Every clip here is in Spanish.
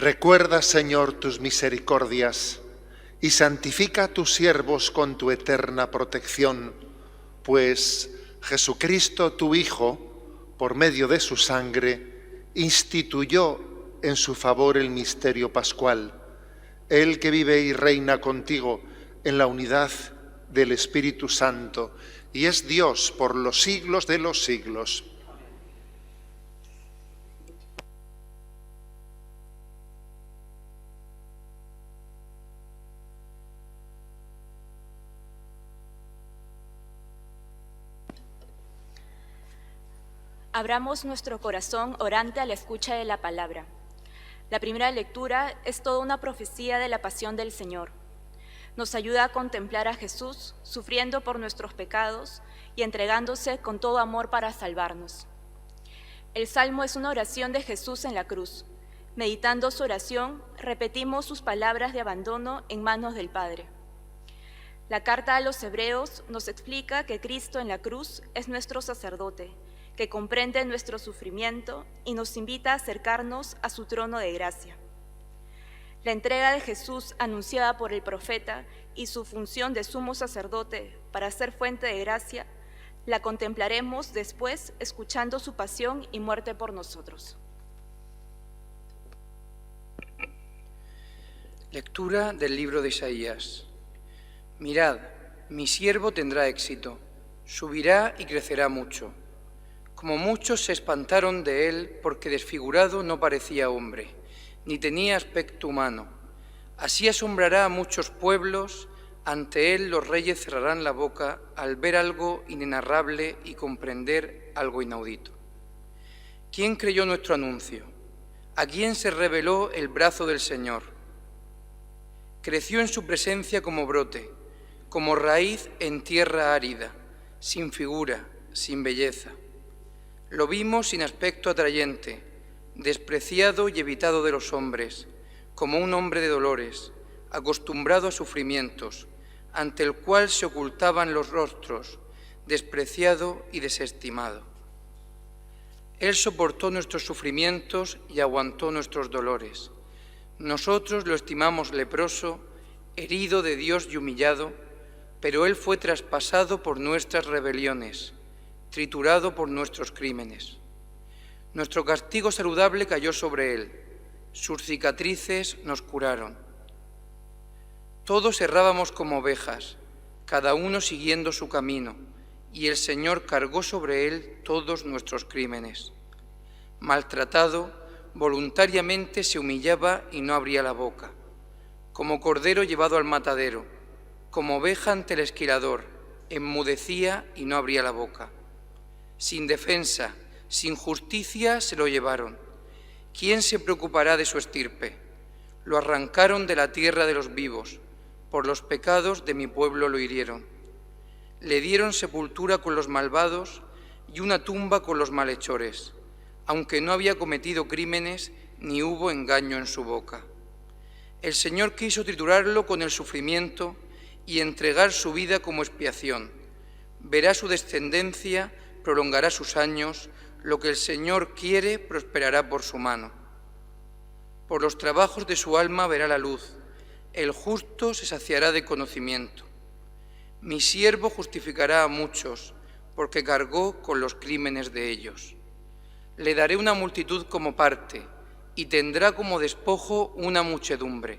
Recuerda, Señor, tus misericordias y santifica a tus siervos con tu eterna protección, pues Jesucristo, tu Hijo, por medio de su sangre, instituyó en su favor el misterio pascual. Él que vive y reina contigo en la unidad del Espíritu Santo y es Dios por los siglos de los siglos. Abramos nuestro corazón orante a la escucha de la palabra. La primera lectura es toda una profecía de la pasión del Señor. Nos ayuda a contemplar a Jesús sufriendo por nuestros pecados y entregándose con todo amor para salvarnos. El Salmo es una oración de Jesús en la cruz. Meditando su oración, repetimos sus palabras de abandono en manos del Padre. La carta a los Hebreos nos explica que Cristo en la cruz es nuestro sacerdote, que comprende nuestro sufrimiento y nos invita a acercarnos a su trono de gracia. La entrega de Jesús anunciada por el profeta y su función de sumo sacerdote para ser fuente de gracia, la contemplaremos después escuchando su pasión y muerte por nosotros. Lectura del libro de Isaías. Mirad, mi siervo tendrá éxito, subirá y crecerá mucho. Como muchos se espantaron de él porque desfigurado no parecía hombre, ni tenía aspecto humano. Así asombrará a muchos pueblos, ante él los reyes cerrarán la boca al ver algo inenarrable y comprender algo inaudito. ¿Quién creyó nuestro anuncio? ¿A quién se reveló el brazo del Señor? Creció en su presencia como brote, como raíz en tierra árida, sin figura, sin belleza. Lo vimos sin aspecto atrayente, despreciado y evitado de los hombres, como un hombre de dolores, acostumbrado a sufrimientos, ante el cual se ocultaban los rostros, despreciado y desestimado. Él soportó nuestros sufrimientos y aguantó nuestros dolores. Nosotros lo estimamos leproso, herido de Dios y humillado, pero Él fue traspasado por nuestras rebeliones, triturado por nuestros crímenes. Nuestro castigo saludable cayó sobre Él, sus cicatrices nos curaron. Todos errábamos como ovejas, cada uno siguiendo su camino, y el Señor cargó sobre Él todos nuestros crímenes. Maltratado, voluntariamente se humillaba y no abría la boca, como cordero llevado al matadero, como oveja ante el esquilador, enmudecía y no abría la boca. Sin defensa, sin justicia se lo llevaron. ¿Quién se preocupará de su estirpe? Lo arrancaron de la tierra de los vivos, por los pecados de mi pueblo lo hirieron. Le dieron sepultura con los malvados y una tumba con los malhechores, aunque no había cometido crímenes ni hubo engaño en su boca. El Señor quiso triturarlo con el sufrimiento y entregar su vida como expiación. Verá su descendencia, prolongará sus años, lo que el Señor quiere prosperará por su mano. Por los trabajos de su alma verá la luz, el justo se saciará de conocimiento. Mi siervo justificará a muchos, porque cargó con los crímenes de ellos. Le daré una multitud como parte, y tendrá como despojo una muchedumbre,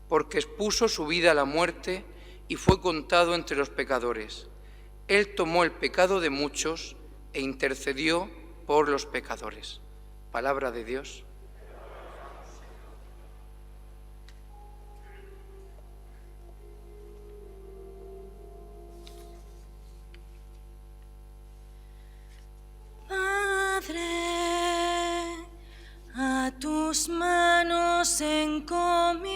porque expuso su vida a la muerte y fue contado entre los pecadores. Él tomó el pecado de muchos e intercedió por los pecadores. Palabra de Dios. Padre, a tus manos encomiendo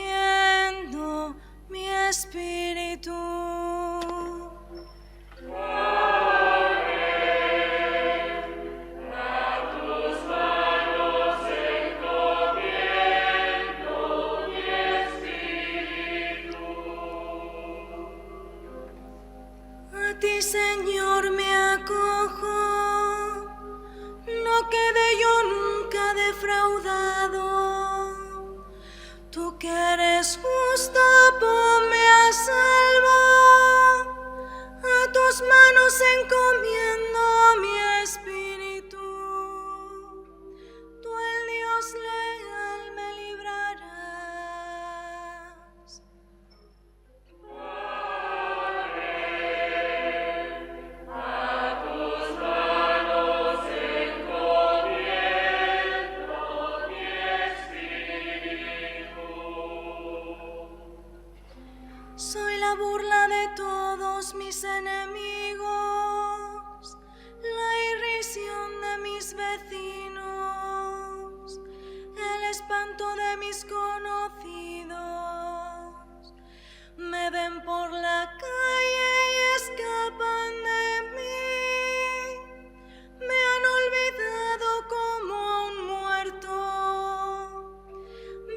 mi espíritu. Padre, a tus manos encomiendo justo, ponme a salvo. A tus manos encomiendo mi espíritu. Tú, el Dios leal, me librarás. Soy la burla de todos mis enemigos, la irrisión de mis vecinos, el espanto de mis conocidos. Me ven por la calle y escapan de mí. Me han olvidado como a un muerto.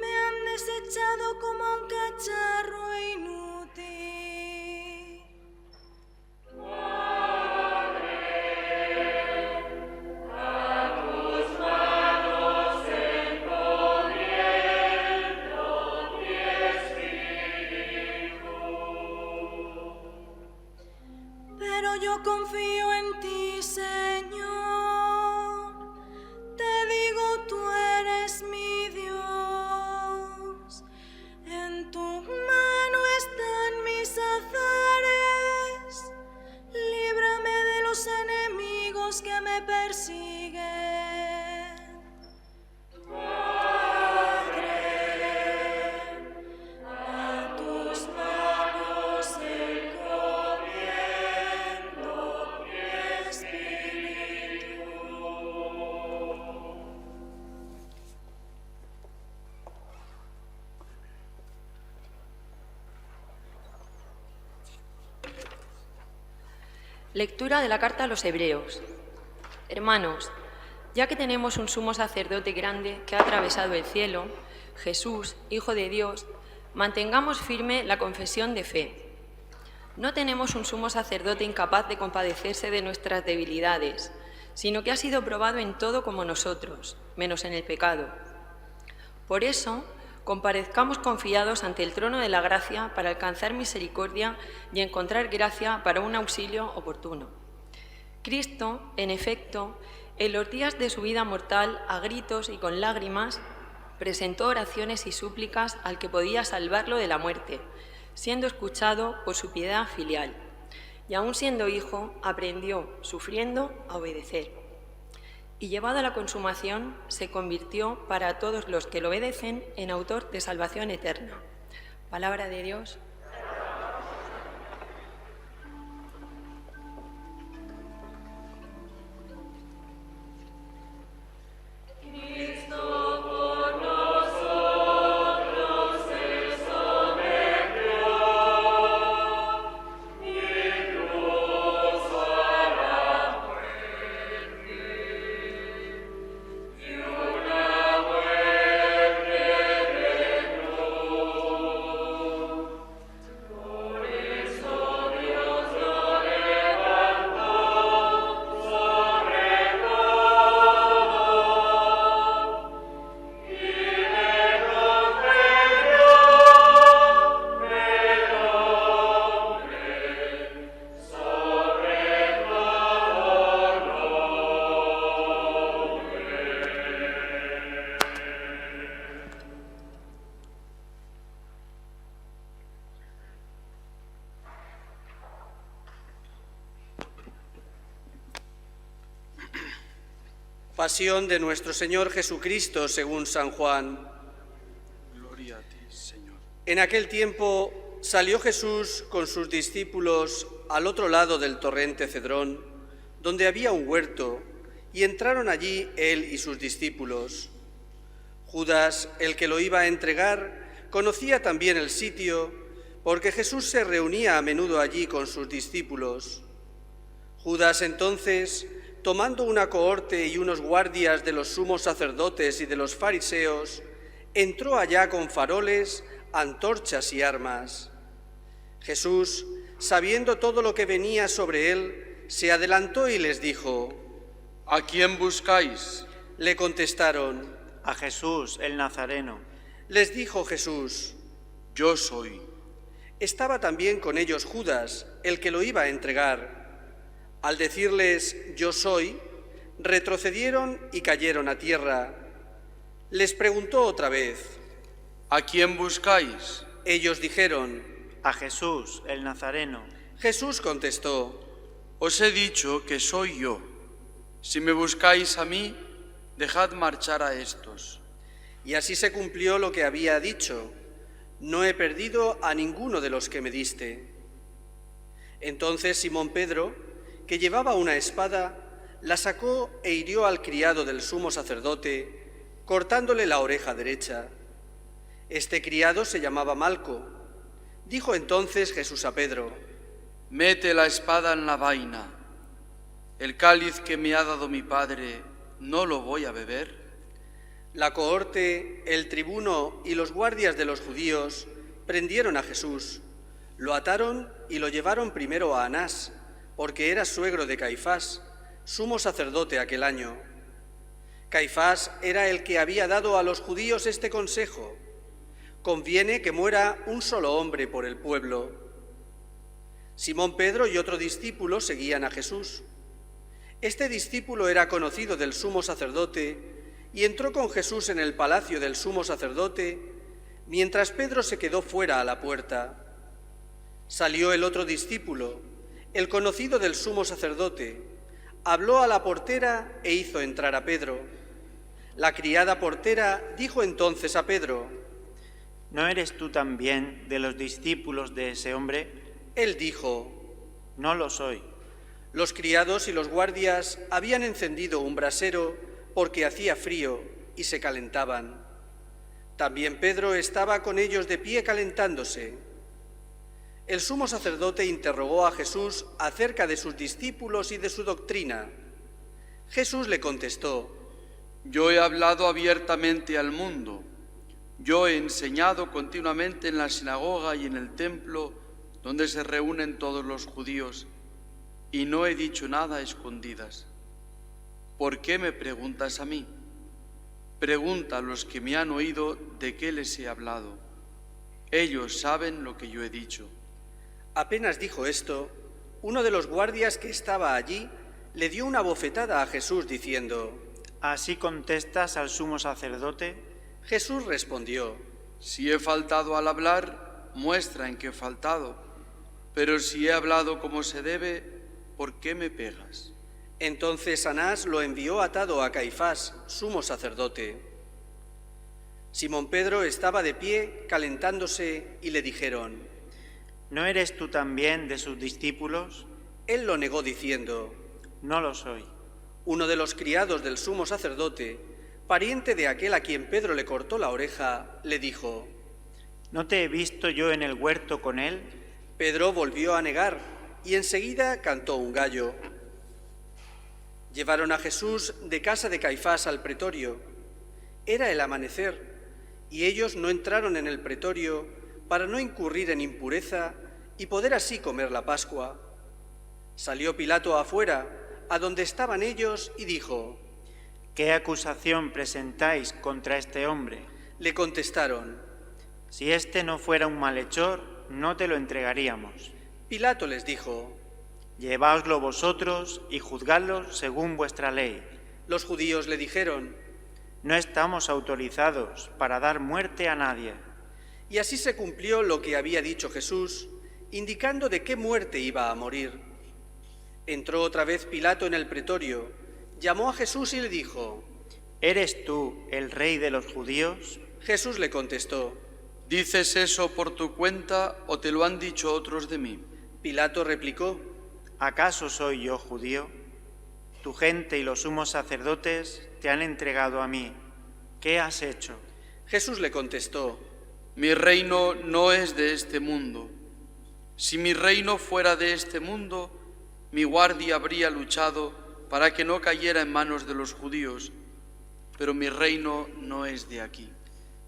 Me han desechado como a un cacharro inútil. Pero yo confío en ti, Señor. Te digo, tú eres mi Dios. En tu mano están mis azares. Líbrame de los enemigos que me persiguen. Padre, a tus manos encomiendo mi espíritu. Lectura de la carta a los Hebreos. Hermanos, ya que tenemos un sumo sacerdote grande que ha atravesado el cielo, Jesús, Hijo de Dios, mantengamos firme la confesión de fe. No tenemos un sumo sacerdote incapaz de compadecerse de nuestras debilidades, sino que ha sido probado en todo como nosotros, menos en el pecado. Por eso, comparezcamos confiados ante el trono de la gracia para alcanzar misericordia y encontrar gracia para un auxilio oportuno. Cristo, en efecto, en los días de su vida mortal, a gritos y con lágrimas, presentó oraciones y súplicas al que podía salvarlo de la muerte, siendo escuchado por su piedad filial. Y aun siendo hijo, aprendió, sufriendo, a obedecer. Y llevado a la consumación, se convirtió para todos los que lo obedecen en autor de salvación eterna. Palabra de Dios. Pasión de nuestro Señor Jesucristo según San Juan. Gloria a ti, Señor. En aquel tiempo salió Jesús con sus discípulos al otro lado del torrente Cedrón, donde había un huerto, y entraron allí él y sus discípulos. Judas, el que lo iba a entregar, conocía también el sitio, porque Jesús se reunía a menudo allí con sus discípulos. Judas entonces, tomando una cohorte y unos guardias de los sumos sacerdotes y de los fariseos, entró allá con faroles, antorchas y armas. Jesús, sabiendo todo lo que venía sobre él, se adelantó y les dijo: ¿A quién buscáis? Le contestaron: A Jesús, el Nazareno. Les dijo Jesús: yo soy. Estaba también con ellos Judas, el que lo iba a entregar. Al decirles yo soy, retrocedieron y cayeron a tierra. Les preguntó otra vez. ¿A quién buscáis? Ellos dijeron. A Jesús, el Nazareno. Jesús contestó. Os he dicho que soy yo. Si me buscáis a mí, dejad marchar a estos. Y así se cumplió lo que había dicho. No he perdido a ninguno de los que me diste. Entonces Simón Pedro, que llevaba una espada, la sacó e hirió al criado del sumo sacerdote, cortándole la oreja derecha. Este criado se llamaba Malco. Dijo entonces Jesús a Pedro: Mete la espada en la vaina. ¿El cáliz que me ha dado mi padre no lo voy a beber? La cohorte, el tribuno y los guardias de los judíos prendieron a Jesús, lo ataron y lo llevaron primero a Anás, porque era suegro de Caifás, sumo sacerdote aquel año. Caifás era el que había dado a los judíos este consejo: conviene que muera un solo hombre por el pueblo. Simón Pedro y otro discípulo seguían a Jesús. Este discípulo era conocido del sumo sacerdote y entró con Jesús en el palacio del sumo sacerdote, mientras Pedro se quedó fuera a la puerta. Salió el otro discípulo, el conocido del sumo sacerdote, habló a la portera e hizo entrar a Pedro. La criada portera dijo entonces a Pedro: ¿No eres tú también de los discípulos de ese hombre? Él dijo: No lo soy. Los criados y los guardias habían encendido un brasero porque hacía frío y se calentaban. También Pedro estaba con ellos de pie calentándose. El sumo sacerdote interrogó a Jesús acerca de sus discípulos y de su doctrina. Jesús le contestó: Yo he hablado abiertamente al mundo. Yo he enseñado continuamente en la sinagoga y en el templo donde se reúnen todos los judíos, y no he dicho nada a escondidas. ¿Por qué me preguntas a mí? Pregunta a los que me han oído de qué les he hablado. Ellos saben lo que yo he dicho. Apenas dijo esto, uno de los guardias que estaba allí le dio una bofetada a Jesús diciendo: ¿Así contestas al sumo sacerdote? Jesús respondió: Si he faltado al hablar, muestra en qué he faltado. Pero si he hablado como se debe, ¿por qué me pegas? Entonces Anás lo envió atado a Caifás, sumo sacerdote. Simón Pedro estaba de pie calentándose y le dijeron: ¿No eres tú también de sus discípulos? Él lo negó diciendo: No lo soy. Uno de los criados del sumo sacerdote, pariente de aquel a quien Pedro le cortó la oreja, le dijo: ¿No te he visto yo en el huerto con él? Pedro volvió a negar y enseguida cantó un gallo. Llevaron a Jesús de casa de Caifás al pretorio. Era el amanecer, y ellos no entraron en el pretorio para no incurrir en impureza y poder así comer la Pascua. Salió Pilato afuera, a donde estaban ellos, y dijo: ¿Qué acusación presentáis contra este hombre? Le contestaron: Si este no fuera un malhechor, no te lo entregaríamos. Pilato les dijo: Lleváoslo vosotros y juzgadlo según vuestra ley. Los judíos le dijeron: No estamos autorizados para dar muerte a nadie. Y así se cumplió lo que había dicho Jesús, indicando de qué muerte iba a morir. Entró otra vez Pilato en el pretorio, llamó a Jesús y le dijo: ¿Eres tú el rey de los judíos? Jesús le contestó: ¿Dices eso por tu cuenta o te lo han dicho otros de mí? Pilato replicó: ¿Acaso soy yo judío? Tu gente y los sumos sacerdotes te han entregado a mí. ¿Qué has hecho? Jesús le contestó: Mi reino no es de este mundo. Si mi reino fuera de este mundo, mi guardia habría luchado para que no cayera en manos de los judíos, pero mi reino no es de aquí.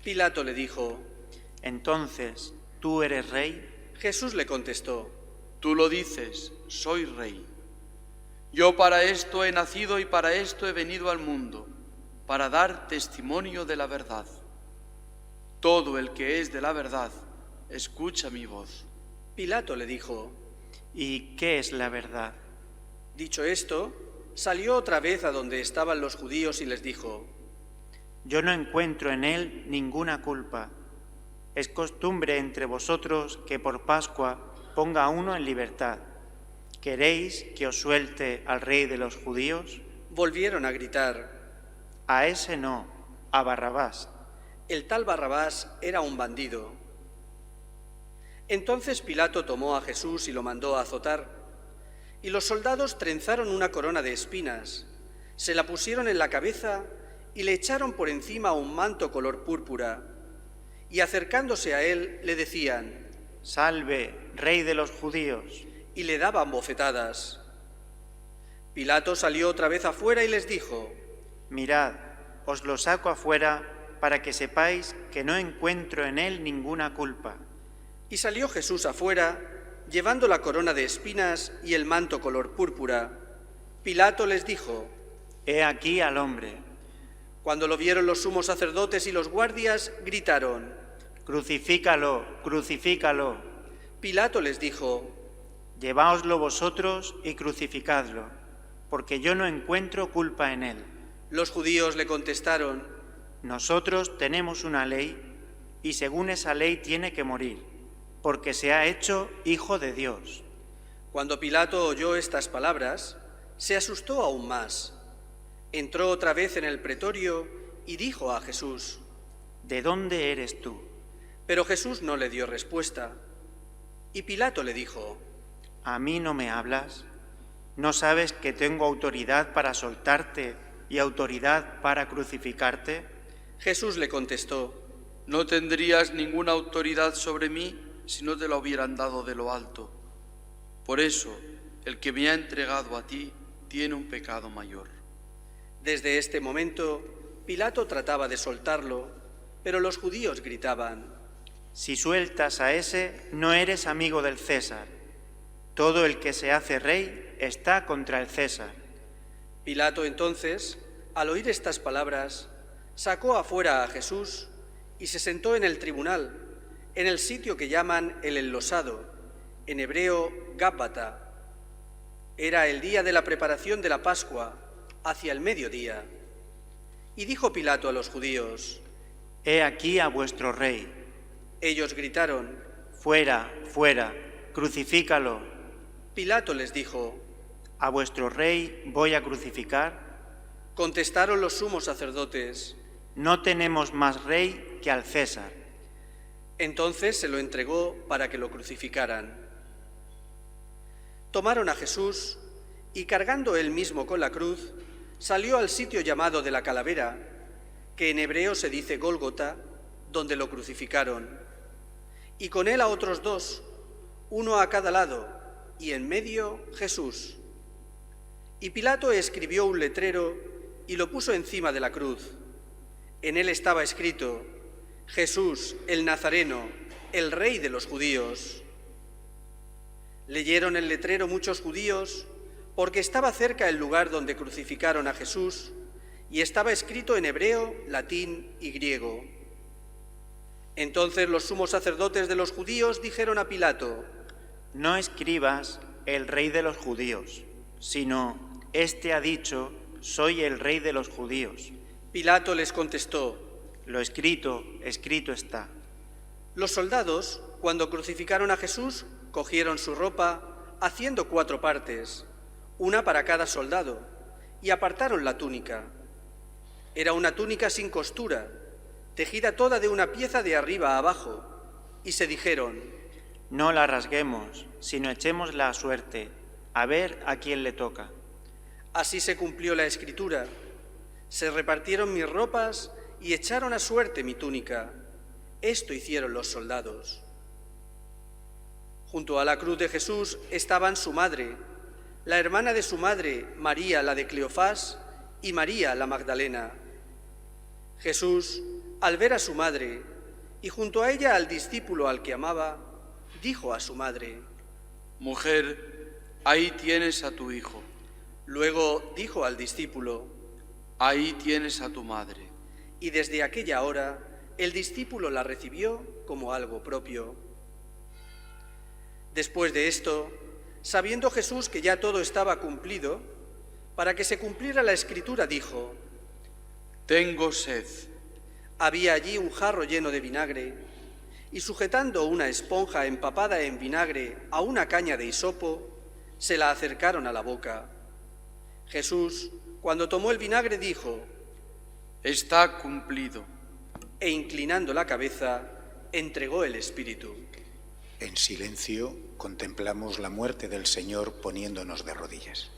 Pilato le dijo: Entonces, ¿tú eres rey? Jesús le contestó: Tú lo dices, soy rey. Yo para esto he nacido y para esto he venido al mundo, para dar testimonio de la verdad. Todo el que es de la verdad escucha mi voz. Pilato le dijo: ¿Y qué es la verdad? Dicho esto, salió otra vez a donde estaban los judíos y les dijo: Yo no encuentro en él ninguna culpa. Es costumbre entre vosotros que por Pascua ponga a uno en libertad. ¿Queréis que os suelte al rey de los judíos? Volvieron a gritar: A ese no, a Barrabás. El tal Barrabás era un bandido. Entonces Pilato tomó a Jesús y lo mandó a azotar, y los soldados trenzaron una corona de espinas, se la pusieron en la cabeza y le echaron por encima un manto color púrpura, y acercándose a él le decían: Salve, rey de los judíos. Y le daban bofetadas. Pilato salió otra vez afuera y les dijo: Mirad, os lo saco afuera para que sepáis que no encuentro en él ninguna culpa. Y salió Jesús afuera, llevando la corona de espinas y el manto color púrpura. Pilato les dijo: He aquí al hombre. Cuando lo vieron los sumos sacerdotes y los guardias, gritaron: Crucifícalo, crucifícalo. Pilato les dijo: Lleváoslo vosotros y crucificadlo, porque yo no encuentro culpa en él. Los judíos le contestaron: Nosotros tenemos una ley, y según esa ley tiene que morir, porque se ha hecho hijo de Dios. Cuando Pilato oyó estas palabras, se asustó aún más. Entró otra vez en el pretorio y dijo a Jesús: ¿De dónde eres tú? Pero Jesús no le dio respuesta. Y Pilato le dijo: ¿A mí no me hablas? ¿No sabes que tengo autoridad para soltarte y autoridad para crucificarte? Jesús le contestó: No tendrías ninguna autoridad sobre mí si no te la hubieran dado de lo alto. Por eso, el que me ha entregado a ti tiene un pecado mayor. Desde este momento, Pilato trataba de soltarlo, pero los judíos gritaban: Si sueltas a ese, no eres amigo del César. Todo el que se hace rey está contra el César. Pilato entonces, al oír estas palabras, sacó afuera a Jesús y se sentó en el tribunal, en el sitio que llaman el Enlosado, en hebreo Gábata. Era el día de la preparación de la Pascua, hacia el mediodía. Y dijo Pilato a los judíos: He aquí a vuestro rey. Ellos gritaron: Fuera, fuera, crucifícalo. Pilato les dijo: ¿A vuestro rey voy a crucificar? Contestaron los sumos sacerdotes: No tenemos más rey que al César. Entonces se lo entregó para que lo crucificaran. Tomaron a Jesús y, cargando él mismo con la cruz, salió al sitio llamado de la Calavera, que en hebreo se dice Gólgota, donde lo crucificaron, y con él a otros dos, uno a cada lado, y en medio Jesús. Y Pilato escribió un letrero y lo puso encima de la cruz. En él estaba escrito: Jesús, el Nazareno, el Rey de los judíos. Leyeron el letrero muchos judíos, porque estaba cerca el lugar donde crucificaron a Jesús, y estaba escrito en hebreo, latín y griego. Entonces los sumos sacerdotes de los judíos dijeron a Pilato: No escribas el rey de los judíos, sino este ha dicho: soy el rey de los judíos. Pilato les contestó: Lo escrito, escrito está. Los soldados, cuando crucificaron a Jesús, cogieron su ropa, haciendo 4 partes, una para cada soldado, y apartaron la túnica. Era una túnica sin costura, tejida toda de una pieza de arriba a abajo, y se dijeron: No la rasguemos, sino echémosla a suerte, a ver a quién le toca. Así se cumplió la Escritura. Se repartieron mis ropas y echaron a suerte mi túnica. Esto hicieron los soldados. Junto a la cruz de Jesús estaban su madre, la hermana de su madre, María la de Cleofás, y María la Magdalena. Jesús, al ver a su madre, y junto a ella al discípulo al que amaba, dijo a su madre: Mujer, ahí tienes a tu hijo. Luego dijo al discípulo: Ahí tienes a tu madre. Y desde aquella hora el discípulo la recibió como algo propio. Después de esto, sabiendo Jesús que ya todo estaba cumplido, para que se cumpliera la Escritura, dijo: Tengo sed. Había allí un jarro lleno de vinagre, y sujetando una esponja empapada en vinagre a una caña de hisopo, se la acercaron a la boca. Jesús, cuando tomó el vinagre, dijo: Está cumplido. E inclinando la cabeza, entregó el espíritu. En silencio contemplamos la muerte del Señor poniéndonos de rodillas.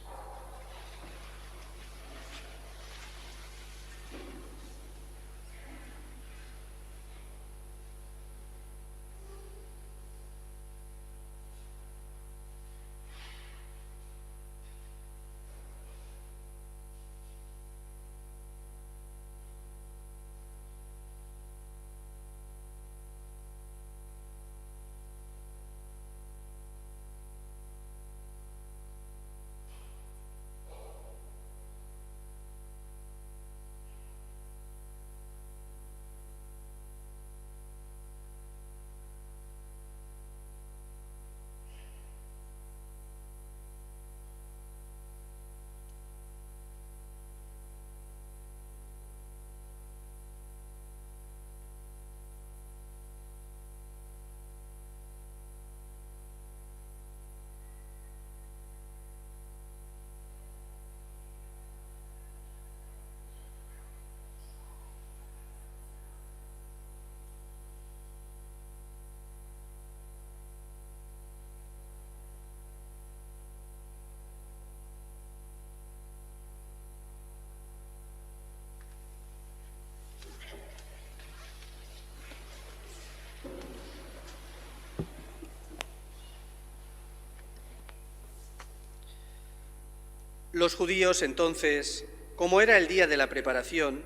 Los judíos entonces, como era el día de la preparación,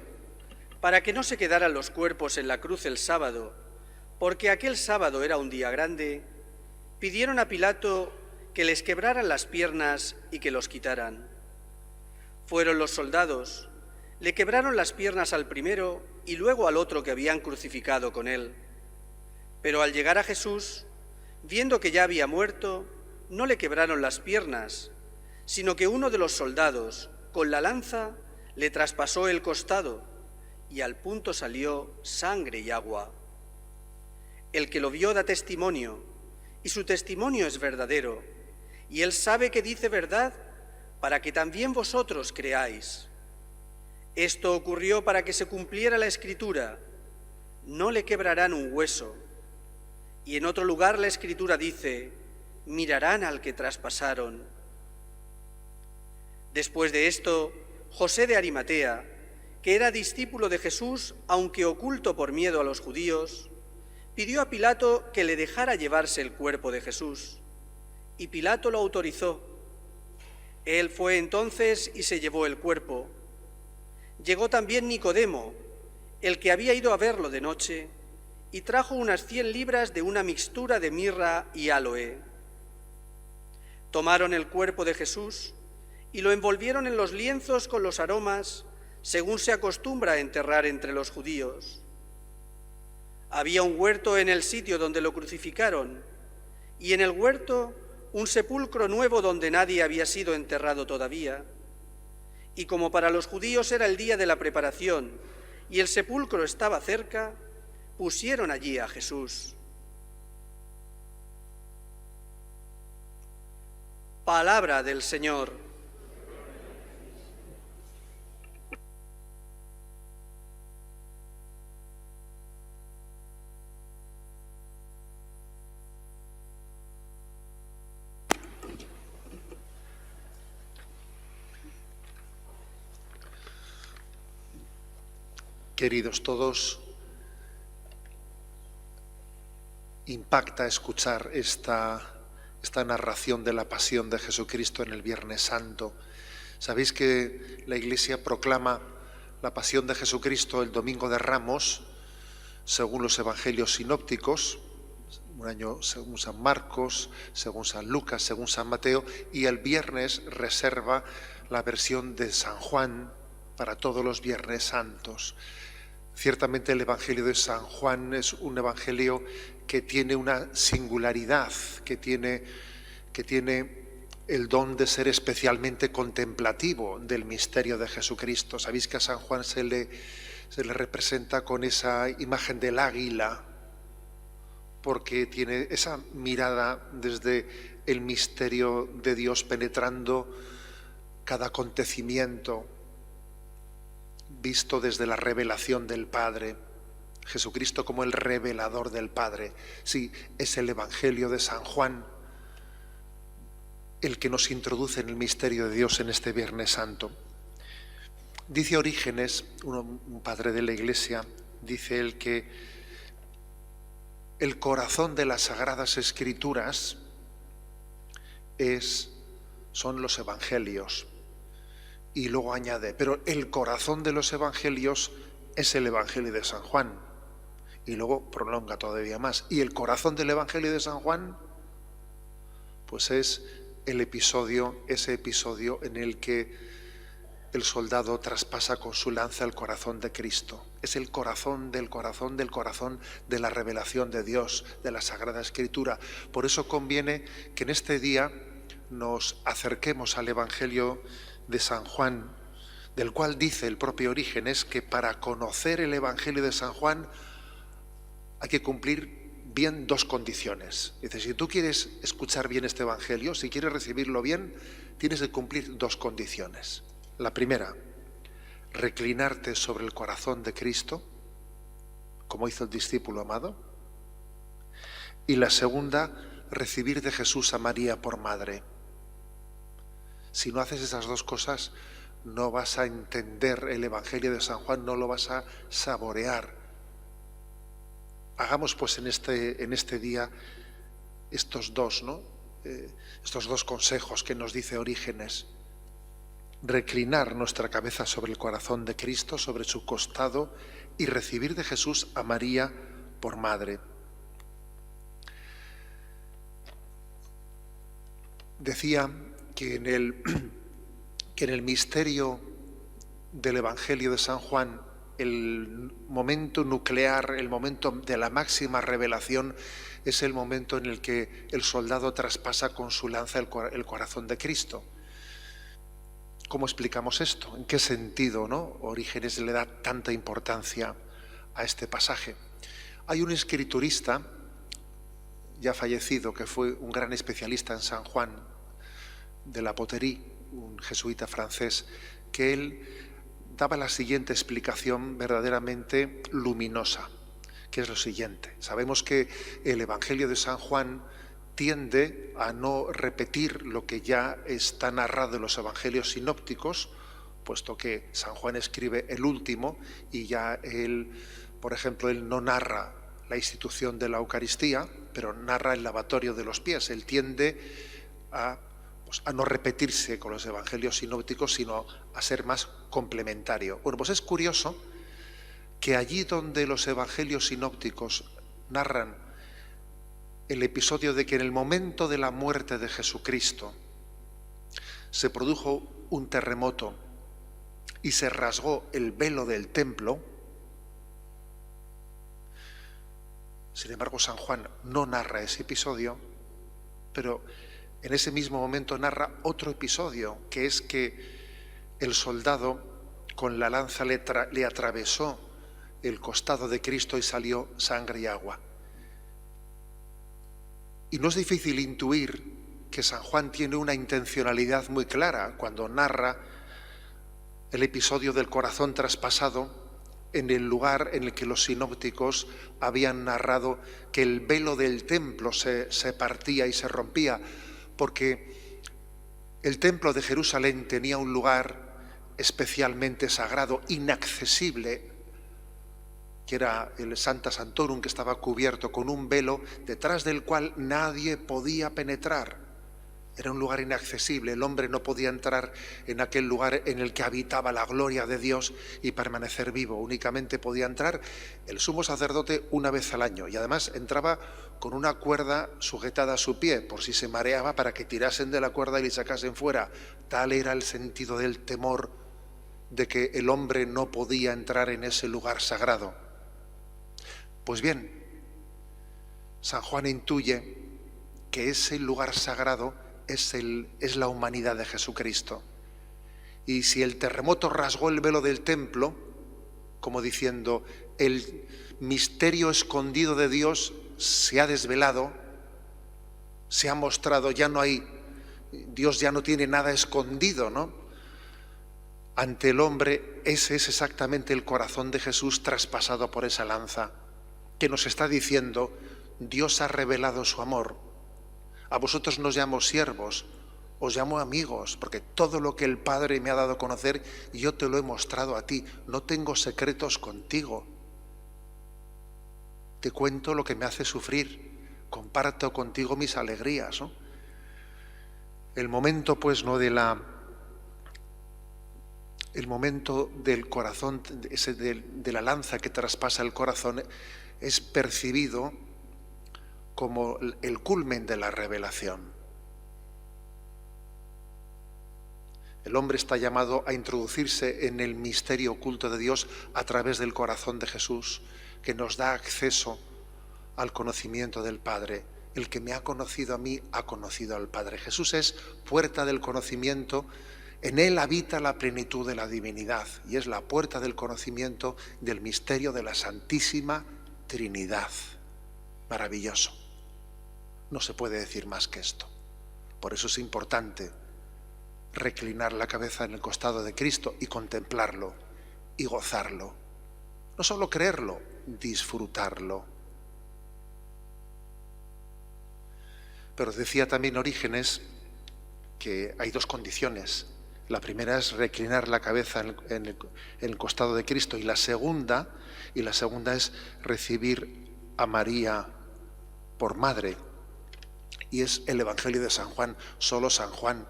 para que no se quedaran los cuerpos en la cruz el sábado, porque aquel sábado era un día grande, pidieron a Pilato que les quebraran las piernas y que los quitaran. Fueron los soldados, le quebraron las piernas al primero y luego al otro que habían crucificado con él. Pero al llegar a Jesús, viendo que ya había muerto, no le quebraron las piernas, sino que uno de los soldados, con la lanza, le traspasó el costado, y al punto salió sangre y agua. El que lo vio da testimonio, y su testimonio es verdadero, y él sabe que dice verdad, para que también vosotros creáis. Esto ocurrió para que se cumpliera la Escritura: no le quebrarán un hueso. Y en otro lugar la Escritura dice: mirarán al que traspasaron. Después de esto, José de Arimatea, que era discípulo de Jesús, aunque oculto por miedo a los judíos, pidió a Pilato que le dejara llevarse el cuerpo de Jesús, y Pilato lo autorizó. Él fue entonces y se llevó el cuerpo. Llegó también Nicodemo, el que había ido a verlo de noche, y trajo unas 100 libras de una mixtura de mirra y áloe. Tomaron el cuerpo de Jesús y lo envolvieron en los lienzos con los aromas, según se acostumbra a enterrar entre los judíos. Había un huerto en el sitio donde lo crucificaron, y en el huerto un sepulcro nuevo donde nadie había sido enterrado todavía. Y como para los judíos era el día de la preparación y el sepulcro estaba cerca, pusieron allí a Jesús. Palabra del Señor. Queridos todos, impacta escuchar esta narración de la pasión de Jesucristo en el Viernes Santo. Sabéis que la Iglesia proclama la pasión de Jesucristo el Domingo de Ramos, según los Evangelios sinópticos, un año según San Marcos, según San Lucas, según San Mateo, y el viernes reserva la versión de San Juan para todos los Viernes Santos. Ciertamente el Evangelio de San Juan es un evangelio que tiene una singularidad, que tiene el don de ser especialmente contemplativo del misterio de Jesucristo. Sabéis que a San Juan se le representa con esa imagen del águila, porque tiene esa mirada desde el misterio de Dios penetrando cada acontecimiento, visto desde la revelación del Padre. Jesucristo como el revelador del Padre. Sí, es el Evangelio de San Juan el que nos introduce en el misterio de Dios en este Viernes Santo. Dice Orígenes, un padre de la Iglesia, dice él que el corazón de las Sagradas Escrituras son los Evangelios. Y luego añade, pero el corazón de los Evangelios es el Evangelio de San Juan. Y luego prolonga todavía más. Y el corazón del Evangelio de San Juan, pues es ese episodio en el que el soldado traspasa con su lanza el corazón de Cristo. Es el corazón del corazón del corazón de la revelación de Dios, de la Sagrada Escritura. Por eso conviene que en este día nos acerquemos al Evangelio de San Juan, del cual dice el propio Orígenes que para conocer el Evangelio de San Juan hay que cumplir bien dos condiciones. Dice, si tú quieres escuchar bien este Evangelio, si quieres recibirlo bien, tienes que cumplir dos condiciones. La primera, reclinarte sobre el corazón de Cristo, como hizo el discípulo amado. Y la segunda, recibir de Jesús a María por madre. Si no haces esas dos cosas, no vas a entender el Evangelio de San Juan, no lo vas a saborear. Hagamos pues en este día estos dos consejos que nos dice Orígenes. Reclinar nuestra cabeza sobre el corazón de Cristo, sobre su costado, y recibir de Jesús a María por madre. Decía que en el misterio del Evangelio de San Juan, el momento nuclear, el momento de la máxima revelación, es el momento en el que el soldado traspasa con su lanza el corazón de Cristo. ¿Cómo explicamos esto? ¿En qué sentido, Orígenes le da tanta importancia a este pasaje? Hay un escriturista ya fallecido que fue un gran especialista en San Juan de la Poterie, un jesuita francés, que él daba la siguiente explicación verdaderamente luminosa, que es lo siguiente. Sabemos que el Evangelio de San Juan tiende a no repetir lo que ya está narrado en los Evangelios sinópticos, puesto que San Juan escribe el último y ya él, por ejemplo, él no narra la institución de la Eucaristía, pero narra el lavatorio de los pies. Él tiende a no repetirse con los Evangelios sinópticos, sino a ser más complementario. Bueno, pues es curioso que allí donde los Evangelios sinópticos narran el episodio de que en el momento de la muerte de Jesucristo se produjo un terremoto y se rasgó el velo del templo, sin embargo San Juan no narra ese episodio, pero en ese mismo momento narra otro episodio, que es que el soldado con la lanza le atravesó el costado de Cristo y salió sangre y agua. Y no es difícil intuir que San Juan tiene una intencionalidad muy clara cuando narra el episodio del corazón traspasado en el lugar en el que los sinópticos habían narrado que el velo del templo se partía y se rompía, porque el templo de Jerusalén tenía un lugar especialmente sagrado, inaccesible, que era el Sancta Sanctorum, que estaba cubierto con un velo detrás del cual nadie podía penetrar. Era un lugar inaccesible, el hombre no podía entrar en aquel lugar en el que habitaba la gloria de Dios y permanecer vivo. Únicamente podía entrar el sumo sacerdote una vez al año, y además entraba con una cuerda sujetada a su pie, por si se mareaba, para que tirasen de la cuerda y le sacasen fuera. Tal era el sentido del temor de que el hombre no podía entrar en ese lugar sagrado. Pues bien, San Juan intuye que ese lugar sagrado es la humanidad de Jesucristo. Y si el terremoto rasgó el velo del templo, como diciendo, el misterio escondido de Dios se ha desvelado, se ha mostrado, Dios ya no tiene nada escondido, ¿no? Ante el hombre, ese es exactamente el corazón de Jesús traspasado por esa lanza, que nos está diciendo, Dios ha revelado su amor. A vosotros no os llamo siervos, os llamo amigos, porque todo lo que el Padre me ha dado a conocer, yo te lo he mostrado a ti. No tengo secretos contigo. Te cuento lo que me hace sufrir, comparto contigo mis alegrías, ¿no? El momento, pues, no el momento del corazón, de la lanza que traspasa el corazón, es percibido como el culmen de la revelación. El hombre está llamado a introducirse en el misterio oculto de Dios a través del corazón de Jesús, que nos da acceso al conocimiento del Padre. El que me ha conocido a mí ha conocido al Padre. Jesús es puerta del conocimiento. En él habita la plenitud de la divinidad y es la puerta del conocimiento del misterio de la Santísima Trinidad. Maravilloso. No se puede decir más que esto. Por eso es importante reclinar la cabeza en el costado de Cristo y contemplarlo y gozarlo. No solo creerlo, disfrutarlo. Pero decía también Orígenes que hay dos condiciones. La primera es reclinar la cabeza en el costado de Cristo y la segunda es recibir a María por madre. Y es el Evangelio de San Juan, solo San Juan,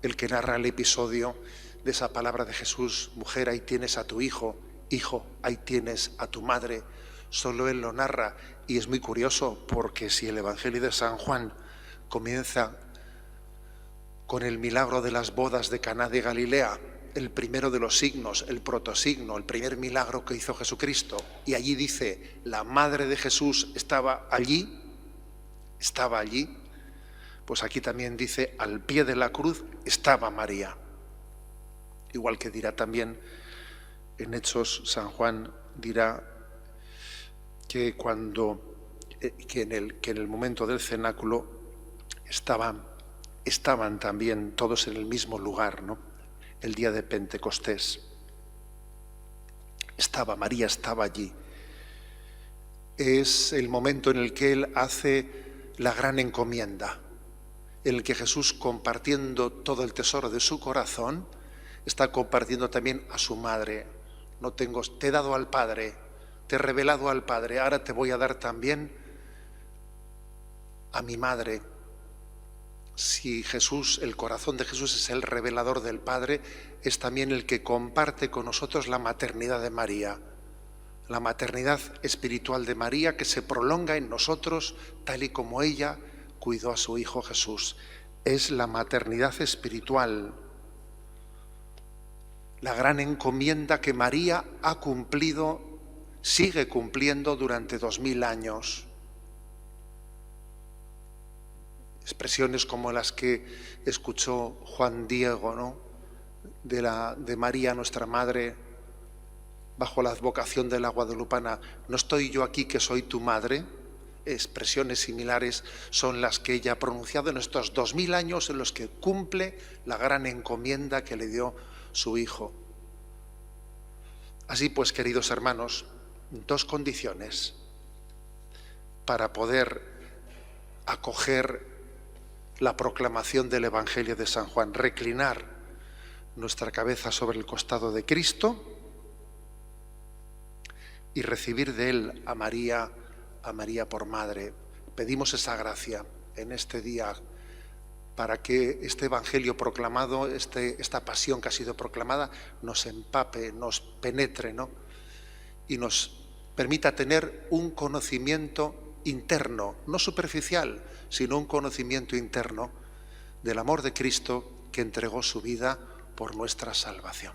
el que narra el episodio de esa palabra de Jesús: mujer, ahí tienes a tu hijo, hijo, ahí tienes a tu madre. Solo él lo narra, y es muy curioso porque si el Evangelio de San Juan comienza con el milagro de las bodas de Caná de Galilea, el primero de los signos, el protosigno, el primer milagro que hizo Jesucristo, y allí dice, la madre de Jesús estaba allí, pues aquí también dice, al pie de la cruz estaba María. Igual que dirá también en Hechos, San Juan dirá que en el momento del cenáculo estaban también todos en el mismo lugar, ¿no? El día de Pentecostés. María estaba allí. Es el momento en el que él hace la gran encomienda, en el que Jesús, compartiendo todo el tesoro de su corazón, está compartiendo también a su madre. Te he dado al Padre, te he revelado al Padre, ahora te voy a dar también a mi madre. Si Jesús, el corazón de Jesús es el revelador del Padre, es también el que comparte con nosotros la maternidad de María, la maternidad espiritual de María que se prolonga en nosotros tal y como ella cuidó a su Hijo Jesús. Es la maternidad espiritual, la gran encomienda que María ha cumplido, sigue cumpliendo durante 2000 años. Expresiones como las que escuchó Juan Diego, ¿no? de María, nuestra Madre, bajo la advocación de la guadalupana, ¿no estoy yo aquí que soy tu madre? Expresiones similares son las que ella ha pronunciado en estos 2000 años en los que cumple la gran encomienda que le dio su Hijo. Así pues, queridos hermanos, dos condiciones para poder acoger la proclamación del Evangelio de San Juan: reclinar nuestra cabeza sobre el costado de Cristo y recibir de él a María por madre. Pedimos esa gracia en este día para que este Evangelio proclamado, esta pasión que ha sido proclamada, nos empape, nos penetre, ¿no? Y nos permita tener un conocimiento interno, no superficial, sino un conocimiento interno del amor de Cristo que entregó su vida por nuestra salvación.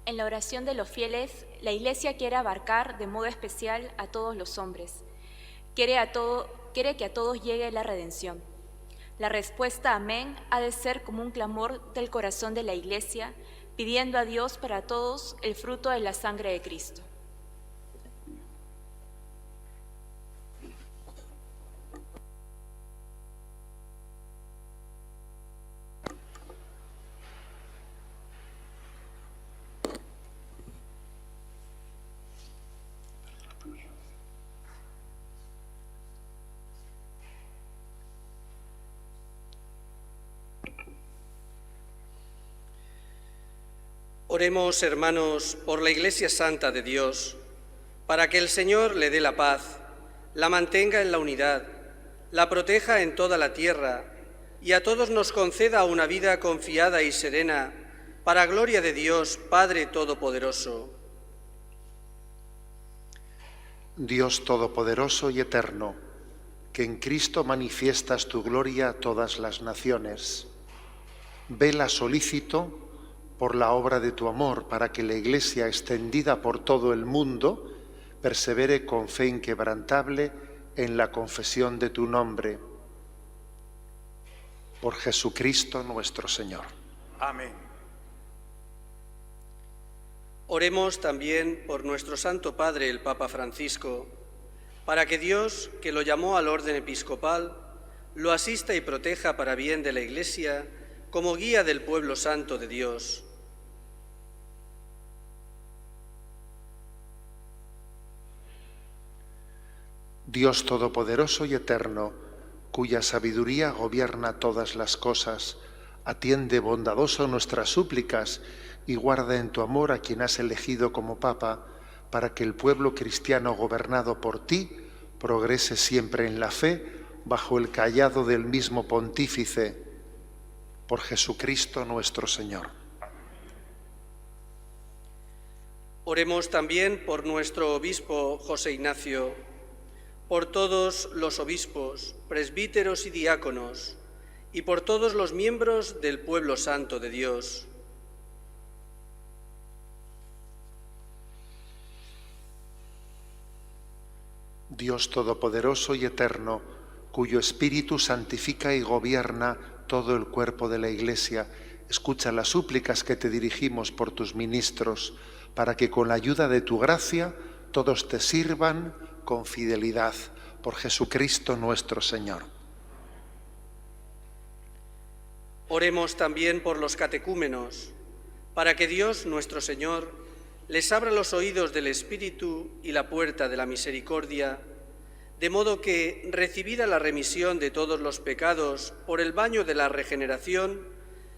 En la oración de los fieles, la Iglesia quiere abarcar de modo especial a todos los hombres. Quiere que a todos llegue la redención. La respuesta amén ha de ser como un clamor del corazón de la Iglesia, pidiendo a Dios para todos el fruto de la sangre de Cristo. Oremos, hermanos, por la Iglesia Santa de Dios, para que el Señor le dé la paz, la mantenga en la unidad, la proteja en toda la tierra y a todos nos conceda una vida confiada y serena, para gloria de Dios, Padre Todopoderoso. Dios Todopoderoso y Eterno, que en Cristo manifiestas tu gloria a todas las naciones, vela solícito por la obra de tu amor, para que la Iglesia, extendida por todo el mundo, persevere con fe inquebrantable en la confesión de tu nombre. Por Jesucristo nuestro Señor. Amén. Oremos también por nuestro Santo Padre, el Papa Francisco, para que Dios, que lo llamó al orden episcopal, lo asista y proteja para bien de la Iglesia, como guía del pueblo santo de Dios. Dios Todopoderoso y Eterno, cuya sabiduría gobierna todas las cosas, atiende bondadoso nuestras súplicas y guarda en tu amor a quien has elegido como Papa, para que el pueblo cristiano gobernado por ti progrese siempre en la fe bajo el cayado del mismo pontífice, por Jesucristo nuestro Señor. Oremos también por nuestro obispo José Ignacio, por todos los obispos, presbíteros y diáconos, y por todos los miembros del pueblo santo de Dios. Dios Todopoderoso y Eterno, cuyo Espíritu santifica y gobierna todo el cuerpo de la Iglesia, escucha las súplicas que te dirigimos por tus ministros, para que con la ayuda de tu gracia todos te sirvan con fidelidad, por Jesucristo nuestro Señor. Oremos también por los catecúmenos, para que Dios nuestro Señor les abra los oídos del Espíritu y la puerta de la misericordia, de modo que, recibida la remisión de todos los pecados por el baño de la regeneración,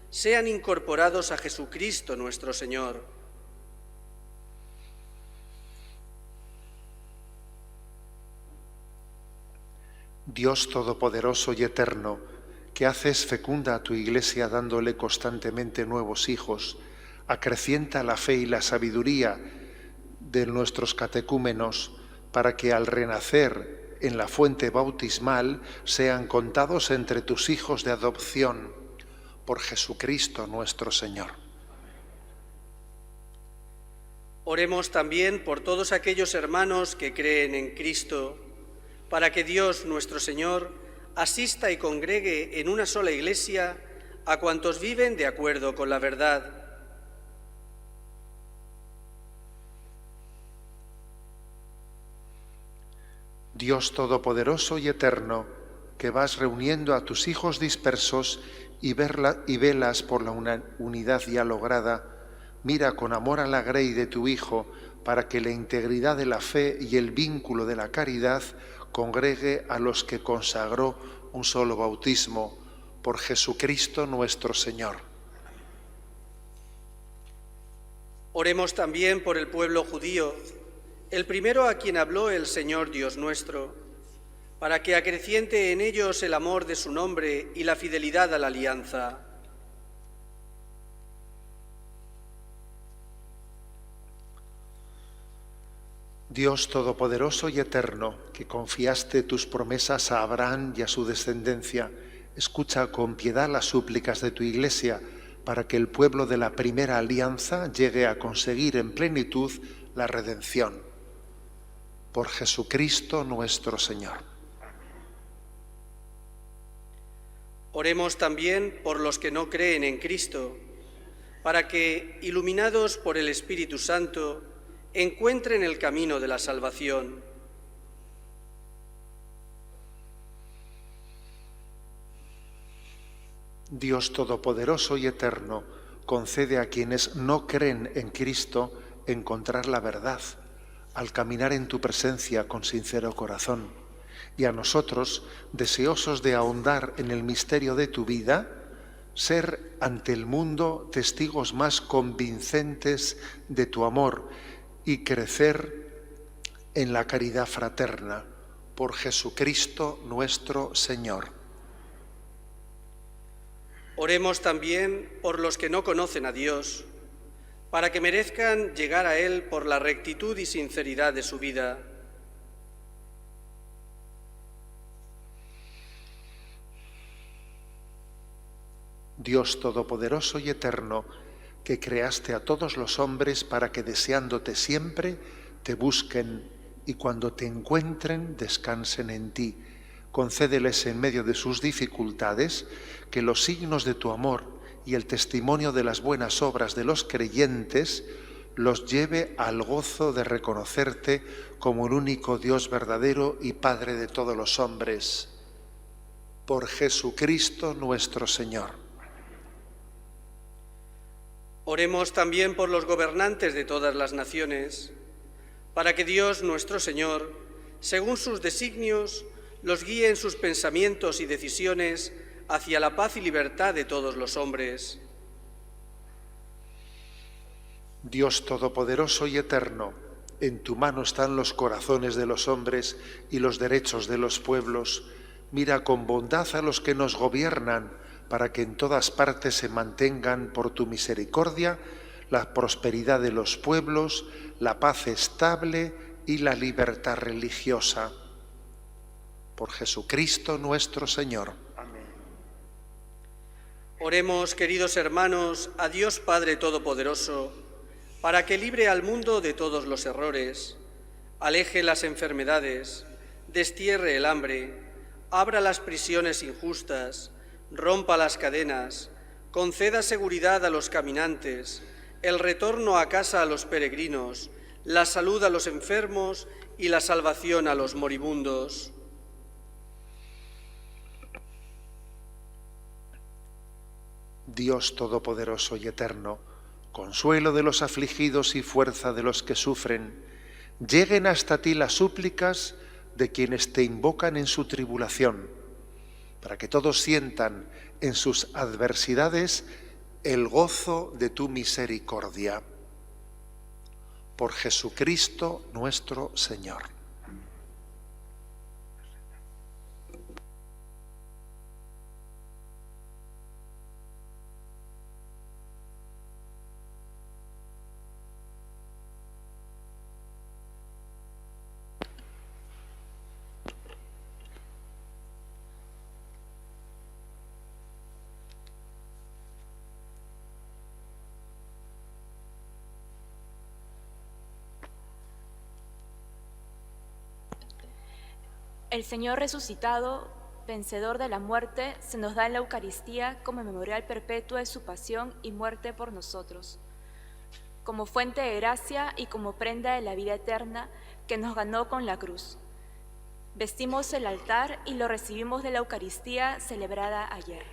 sean incorporados a Jesucristo nuestro Señor. Dios Todopoderoso y Eterno, que haces fecunda a tu Iglesia dándole constantemente nuevos hijos, acrecienta la fe y la sabiduría de nuestros catecúmenos, para que al renacer en la fuente bautismal sean contados entre tus hijos de adopción, por Jesucristo nuestro Señor. Oremos también por todos aquellos hermanos que creen en Cristo, para que Dios nuestro Señor asista y congregue en una sola Iglesia a cuantos viven de acuerdo con la verdad. Dios Todopoderoso y Eterno, que vas reuniendo a tus hijos dispersos y velas por la unidad ya lograda, mira con amor a la grey de tu Hijo, para que la integridad de la fe y el vínculo de la caridad congregue a los que consagró un solo bautismo, por Jesucristo nuestro Señor. Oremos también por el pueblo judío, el primero a quien habló el Señor Dios nuestro, para que acreciente en ellos el amor de su nombre y la fidelidad a la alianza. Dios Todopoderoso y Eterno, que confiaste tus promesas a Abraham y a su descendencia, escucha con piedad las súplicas de tu Iglesia, para que el pueblo de la primera alianza llegue a conseguir en plenitud la redención. Por Jesucristo nuestro Señor. Oremos también por los que no creen en Cristo, para que, iluminados por el Espíritu Santo, encuentren el camino de la salvación. Dios Todopoderoso y Eterno, concede a quienes no creen en Cristo encontrar la verdad al caminar en tu presencia con sincero corazón. Y a nosotros, deseosos de ahondar en el misterio de tu vida, ser ante el mundo testigos más convincentes de tu amor y crecer en la caridad fraterna. Por Jesucristo nuestro Señor. Oremos también por los que no conocen a Dios, para que merezcan llegar a Él por la rectitud y sinceridad de su vida. Dios Todopoderoso y Eterno, que creaste a todos los hombres para que deseándote siempre te busquen y cuando te encuentren descansen en ti, concédeles en medio de sus dificultades que los signos de tu amor y el testimonio de las buenas obras de los creyentes los lleve al gozo de reconocerte como el único Dios verdadero y Padre de todos los hombres. Por Jesucristo nuestro Señor. Oremos también por los gobernantes de todas las naciones, para que Dios nuestro Señor, según sus designios, los guíe en sus pensamientos y decisiones hacia la paz y libertad de todos los hombres. Dios Todopoderoso y Eterno, en tu mano están los corazones de los hombres y los derechos de los pueblos. Mira con bondad a los que nos gobiernan, para que en todas partes se mantengan por tu misericordia la prosperidad de los pueblos, la paz estable y la libertad religiosa. Por Jesucristo nuestro Señor. Amén. Oremos, queridos hermanos, a Dios Padre Todopoderoso, para que libre al mundo de todos los errores, aleje las enfermedades, destierre el hambre, abra las prisiones injustas, rompa las cadenas, conceda seguridad a los caminantes, el retorno a casa a los peregrinos, la salud a los enfermos y la salvación a los moribundos. Dios Todopoderoso y Eterno, consuelo de los afligidos y fuerza de los que sufren, lleguen hasta ti las súplicas de quienes te invocan en su tribulación, para que todos sientan en sus adversidades el gozo de tu misericordia. Por Jesucristo nuestro Señor. El Señor resucitado, vencedor de la muerte, se nos da en la Eucaristía como memorial perpetuo de su pasión y muerte por nosotros, como fuente de gracia y como prenda de la vida eterna que nos ganó con la cruz. Vestimos el altar y lo recibimos de la Eucaristía celebrada ayer.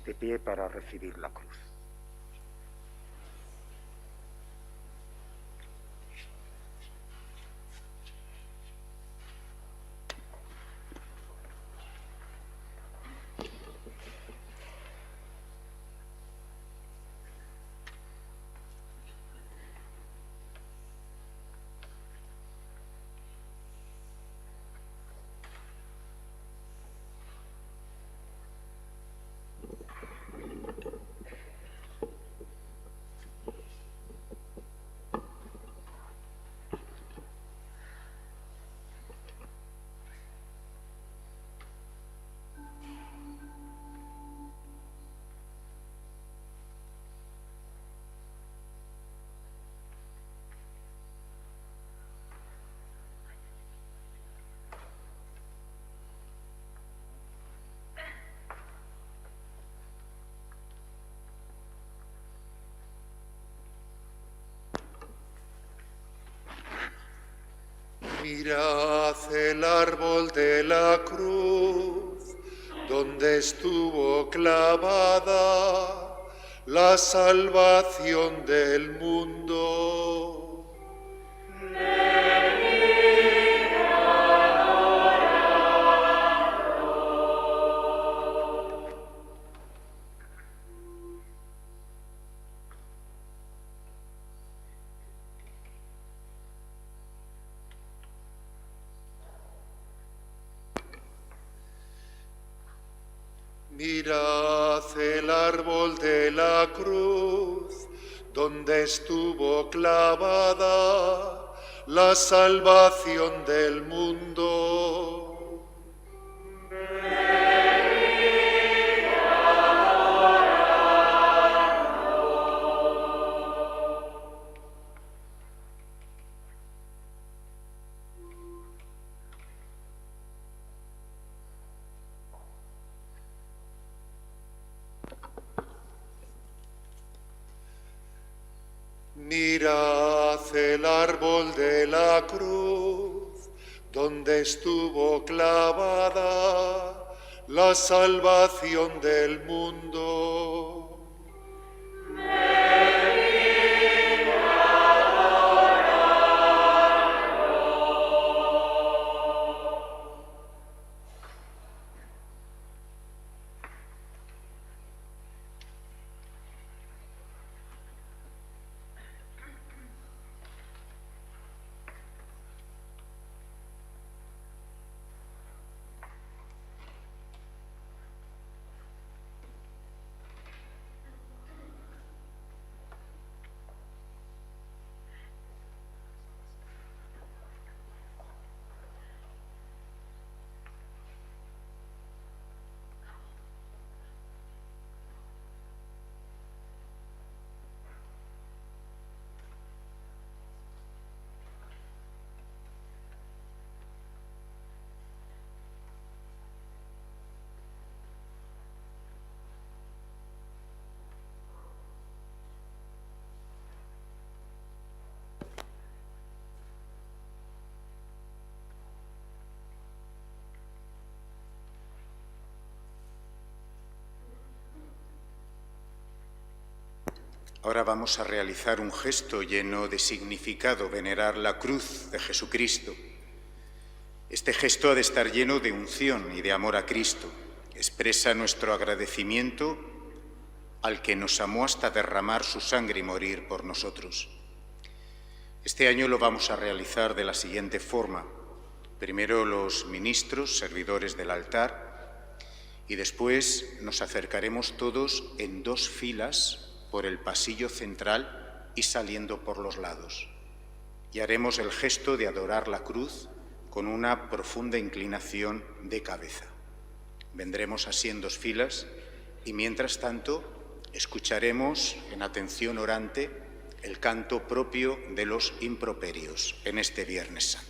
De pie para recibir la cruz. Mirad el árbol de la cruz, donde estuvo clavada la salvación del mundo. Mirad el árbol de la cruz, donde estuvo clavada la salvación del mundo. Mirad el árbol de la cruz, donde estuvo clavada la salvación del mundo. Ahora vamos a realizar un gesto lleno de significado, venerar la cruz de Jesucristo. Este gesto ha de estar lleno de unción y de amor a Cristo. Expresa nuestro agradecimiento al que nos amó hasta derramar su sangre y morir por nosotros. Este año lo vamos a realizar de la siguiente forma. Primero los ministros, servidores del altar, y después nos acercaremos todos en 2 filas por el pasillo central y saliendo por los lados. Y haremos el gesto de adorar la cruz con una profunda inclinación de cabeza. Vendremos así en 2 filas y mientras tanto escucharemos en atención orante el canto propio de los improperios en este Viernes Santo.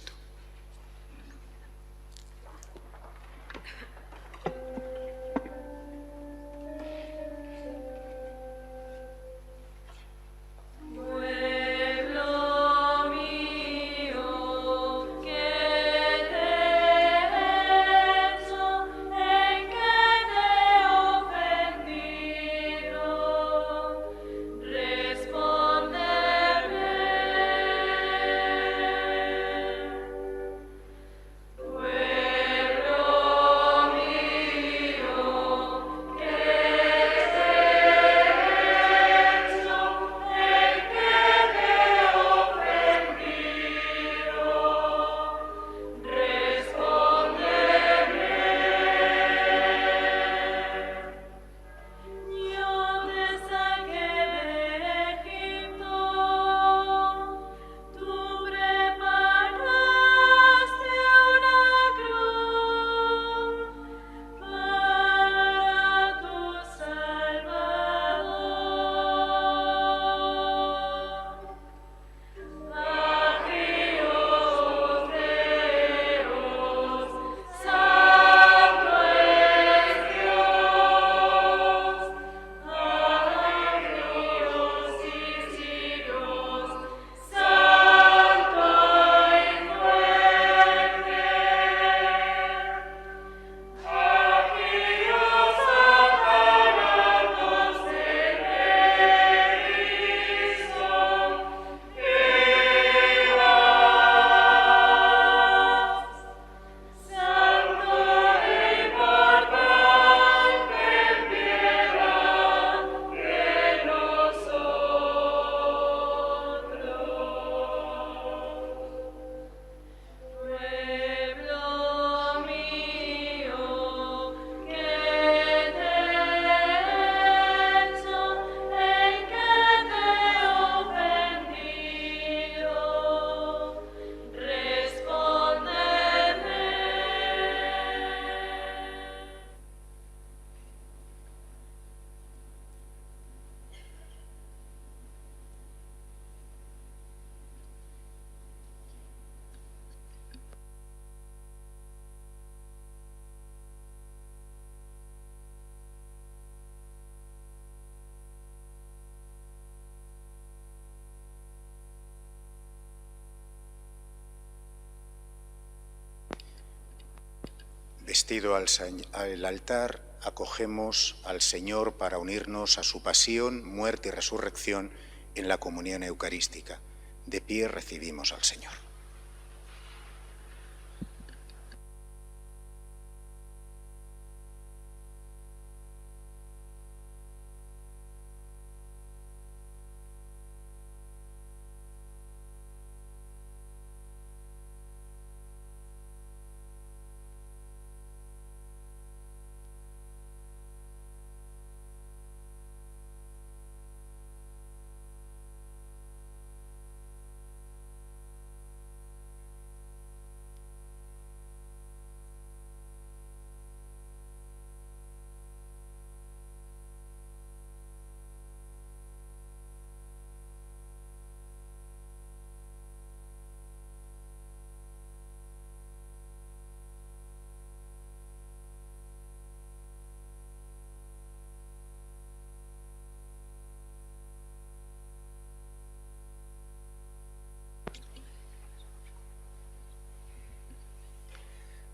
asistido al altar, acogemos al Señor para unirnos a su pasión, muerte y resurrección en la comunión eucarística. De pie recibimos al Señor.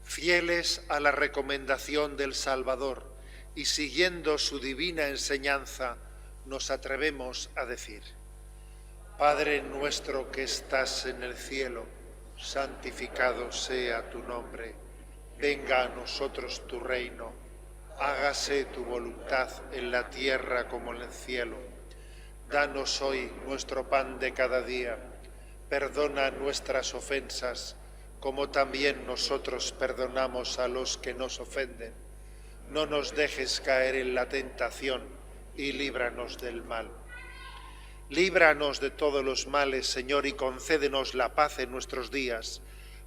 Fieles a la recomendación del Salvador y siguiendo su divina enseñanza, nos atrevemos a decir: Padre nuestro que estás en el cielo, santificado sea tu nombre. Venga a nosotros tu reino. Hágase tu voluntad en la tierra como en el cielo. Danos hoy nuestro pan de cada día. Perdona nuestras ofensas, como también nosotros perdonamos a los que nos ofenden. No nos dejes caer en la tentación y líbranos del mal. Líbranos de todos los males, Señor, y concédenos la paz en nuestros días,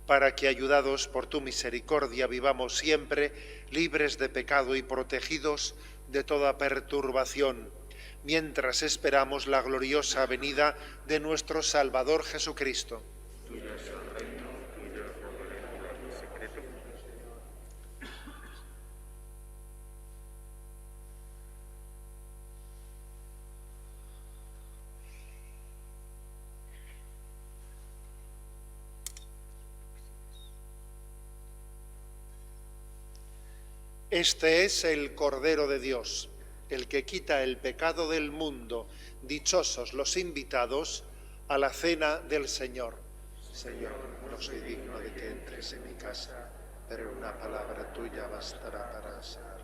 para que, ayudados por tu misericordia, vivamos siempre libres de pecado y protegidos de toda perturbación, mientras esperamos la gloriosa venida de nuestro Salvador Jesucristo. Este es el Cordero de Dios, el que quita el pecado del mundo. Dichosos los invitados a la cena del Señor. Señor, no soy digno de que entres en mi casa, pero una palabra tuya bastará para sanarme.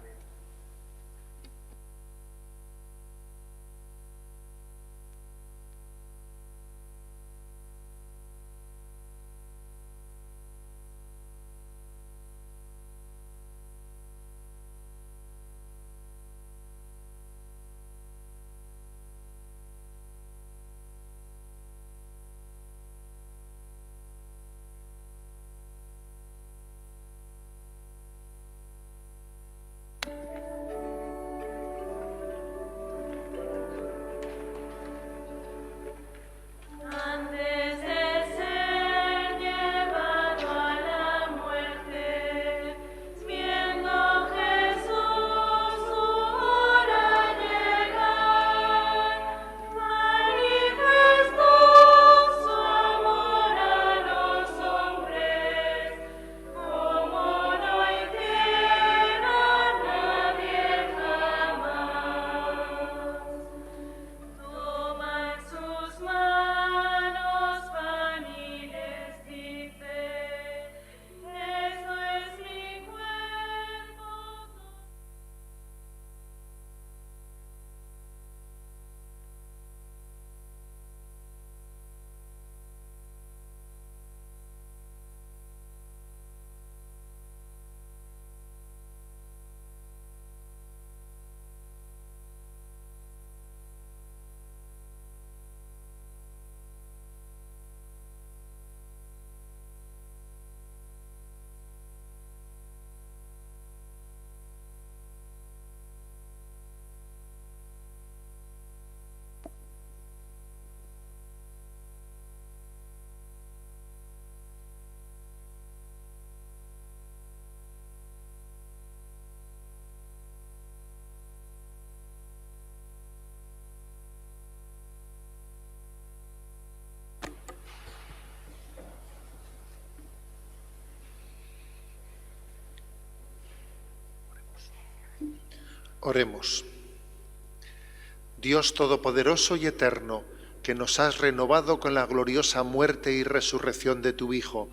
Oremos. Dios Todopoderoso y Eterno, que nos has renovado con la gloriosa muerte y resurrección de tu Hijo,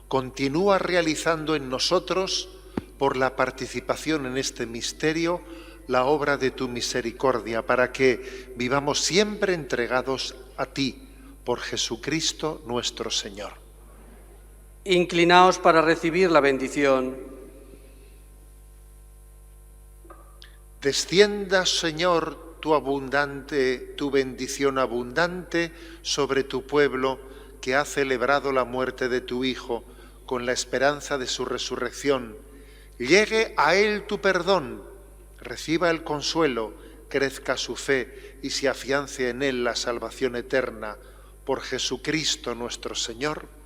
continúa realizando en nosotros, por la participación en este misterio, la obra de tu misericordia, para que vivamos siempre entregados a ti, por Jesucristo nuestro Señor. Inclinaos para recibir la bendición. Descienda, Señor, tu bendición abundante sobre tu pueblo que ha celebrado la muerte de tu Hijo con la esperanza de su resurrección. Llegue a él tu perdón, reciba el consuelo, crezca su fe y se afiance en él la salvación eterna. Por Jesucristo nuestro Señor.